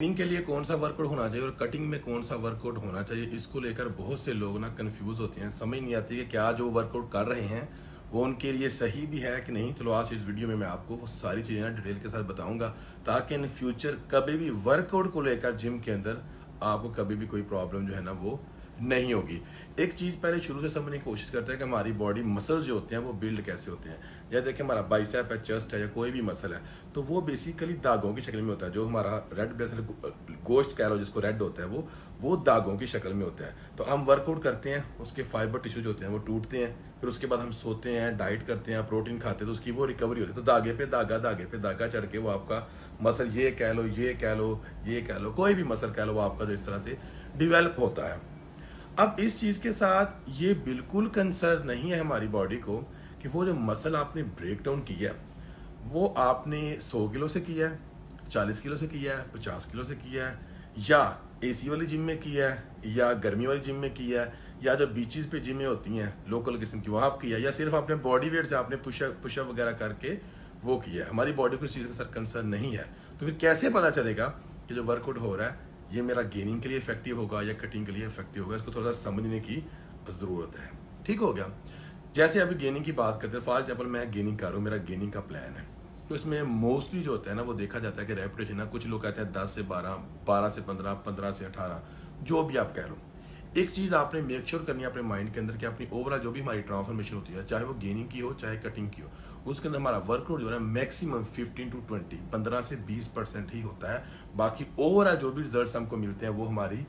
Cutting के लिए कौन सा वर्कआउट होना चाहिए और कटिंग में कौन सा वर्कआउट होना चाहिए, इसको लेकर बहुत से लोग ना कंफ्यूज होते हैं। समझ नहीं आती कि क्या जो वर्कआउट कर रहे हैं वो उनके लिए सही भी है कि नहीं। चलो आज इस वीडियो में मैं आपको वो सारी चीज़ें ना डिटेल के साथ बताऊंगा, ताकि इन फ्यूचर कभी भी वर्कआउट को लेकर जिम के अंदर आपको कभी भी कोई प्रॉब्लम जो है ना वो नहीं होगी। एक चीज़ पहले शुरू से समझने की कोशिश करते हैं कि हमारी बॉडी मसल जो होते हैं वो बिल्ड कैसे होते हैं। या देखिए हमारा बाइसेप है, चेस्ट है या कोई भी मसल है, तो वो बेसिकली दागों की शक्ल में होता है। जो हमारा रेड ब्लड सेल गोश्त कह लो जिसको रेड होता है, वो दागों की शक्ल में होता है। तो हम वर्कआउट करते हैं, उसके फाइबर टिश्यू जो होते हैं वो टूटते हैं, फिर उसके बाद हम सोते हैं, डाइट करते हैं, प्रोटीन खाते हैं, तो उसकी वो रिकवरी होती है। तो दागे पे दागा चढ़ के वो आपका मसल, ये कह लो, ये कह लो, ये कह लो, कोई भी मसल कह लो, वो आपका जो इस तरह से डिवेलप होता है। अब इस चीज के साथ ये बिल्कुल कंसर्न नहीं है हमारी बॉडी को कि वो जो मसल आपने ब्रेक डाउन किया वो आपने 100 किलो से किया है, 40 किलो से किया है, 50 किलो से किया है, या एसी वाली जिम में किया है, या गर्मी वाली जिम में किया है, या जो बीचेस पे जिमें होती हैं लोकल किस्म की वहाँ आप किया, या सिर्फ आपने बॉडी वेट से आपने पुशअप वगैरह करके वो किया है। हमारी बॉडी को इस चीज़ के साथ कंसर्न नहीं है। तो फिर कैसे पता चलेगा कि जो वर्कआउट हो रहा है ये मेरा गेनिंग के लिए इफेक्टिव होगा या कटिंग के लिए इफेक्टिव होगा? इसको थोड़ा सा समझने की ज़रूरत है। ठीक हो गया। जैसे अभी गेनिंग की बात करते हैं, फॉर एग्जाम्पल मैं गेनिंग कर रहा हूँ, मेरा गेनिंग का प्लान है, तो इसमें मोस्टली जो होता है ना वो देखा जाता है कि रेपिटेशन ना, कुछ लोग कहते हैं 10 से 12, 12 से 15, 15 से 18, जो भी आप कह लो। एक चीज़ आपने मेक श्योर करनी है अपने माइंड के अंदर कि अपनी ओवरऑल जो भी हमारी ट्रांसफॉर्मेशन होती है, चाहे वो गेनिंग की हो चाहे कटिंग की हो, उसके अंदर हमारा वर्कआउट जो है ना मैक्सिमम 15 to 20, 15 से 20% ही होता है। बाकी ओवरऑल जो भी रिजल्ट हमको मिलते हैं वो हमारी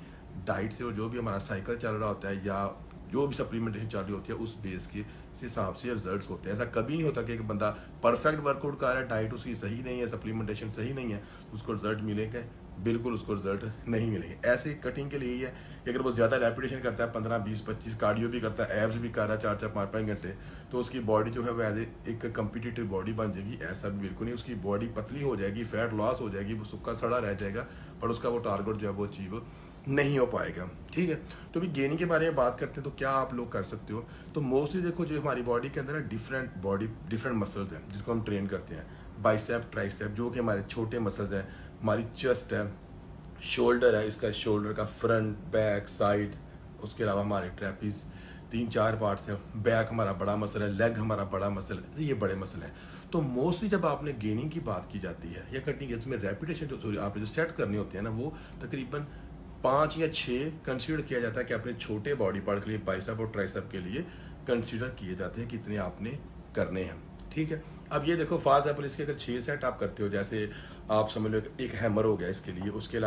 डाइट से और जो भी हमारा साइकिल चल रहा होता है या जो भी सप्लीमेंटेशन चल रही होती है उस बेस के हिसाब से रिजल्ट्स होते हैं। ऐसा कभी नहीं होता कि एक बंदा परफेक्ट वर्कआउट कर रहा है, डाइट उसकी सही नहीं है, सप्लीमेंटेशन सही नहीं है, उसको रिजल्ट मिलेंगे? बिल्कुल उसको रिजल्ट नहीं मिलेंगे। ऐसे कटिंग के लिए ही है कि अगर वो ज़्यादा रेपिटेशन करता है, 15, 20, 25, कार्डियो भी करता है, एब्स भी कर रहा है 4, 4, 5, 5 घंटे, तो उसकी बॉडी जो है वो एज एक कम्पिटिटिव बॉडी बन जाएगी। ऐसा भी बिल्कुल नहीं, उसकी बॉडी पतली हो जाएगी, फैट लॉस हो जाएगी, वो सूखा सड़ा रह जाएगा, पर उसका वो टारगेट जो है वो अचीव नहीं हो पाएगा। ठीक है। तो अभी गेनिंग के बारे में बात करते हैं, तो क्या आप लोग कर सकते हो? तो मोस्टली देखो जो हमारी बॉडी के अंदर डिफरेंट मसल्स हैं जिसको हम ट्रेन करते हैं। बाइसेप, ट्राइसेप जो कि हमारे छोटे मसल्स हैं, हमारी चेस्ट है, शोल्डर है, इसका शोल्डर का फ्रंट, बैक, साइड, उसके अलावा हमारे ट्रैपीज, 3-4 पार्ट्स हैं। बैक हमारा बड़ा मसल है, लेग हमारा बड़ा मसल है, तो ये बड़े मसल हैं। तो मोस्टली जब आपने गेनिंग की बात की जाती है या कटिंग की, उसमें रेपिटेशन जो आपने जो सेट करनी होती है ना, वो तकरीबन 5 या 6 कंसिडर किया जाता है कि अपने छोटे बॉडी पार्ट के लिए, बाइसेप और ट्राइसेप के लिए कंसिडर किए जाते हैं कितने आपने करने हैं। ठीक है। अब ये देखो फॉर एग्जाम्पल इसके अगर 6 सेट आप करते हो, जैसे आप समझ लो एक हैमर हो गया इसके लिए, उसके